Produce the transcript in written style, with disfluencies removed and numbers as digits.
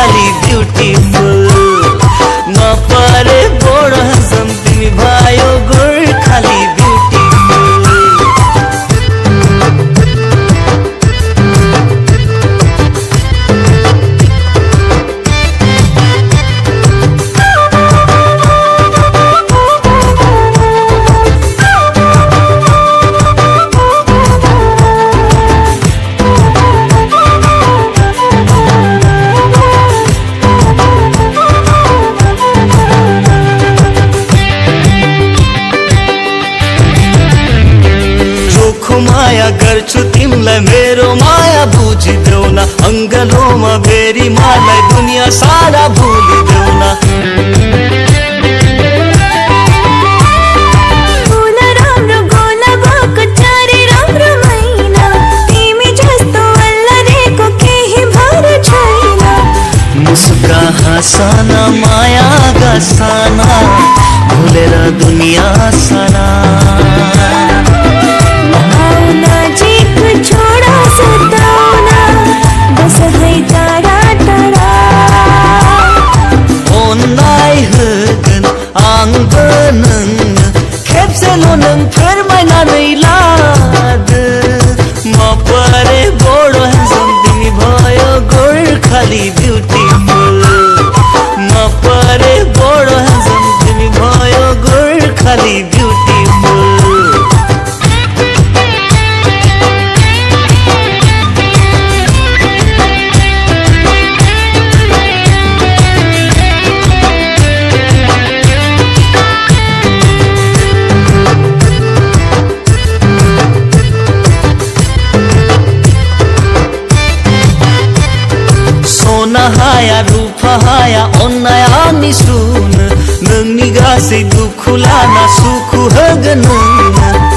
खाली ब्यूटीफुल मापारे बड़ हंसम तिमी भयो गोर खाली ब्यूटीफुल माया गर्छु तिमलाई मेरो माया बुझिदेऊ न अङ्गलोमा बेरी मलाई दुनिया सारा भुलिदेऊ न मुस्का हँसाना माया गसाना भुलेर दुनिया सारा छोड़ा सताउना बस है टाढा टाढा onai hoगोन आंबो नोंनो खेबसेल' नों फोरमायनानै लादो मापारे बड़ हेन्डसम तिमी भयो गोर खाली ब्यूटीफुल मापारे बड़ हेन्डसम तिमी भयो गोर खाली ब्यूटीफुल हाया रूप हाया अन्नाया निसुन नोंनि गासै दुखु लाना सुखु होगोन नोंनो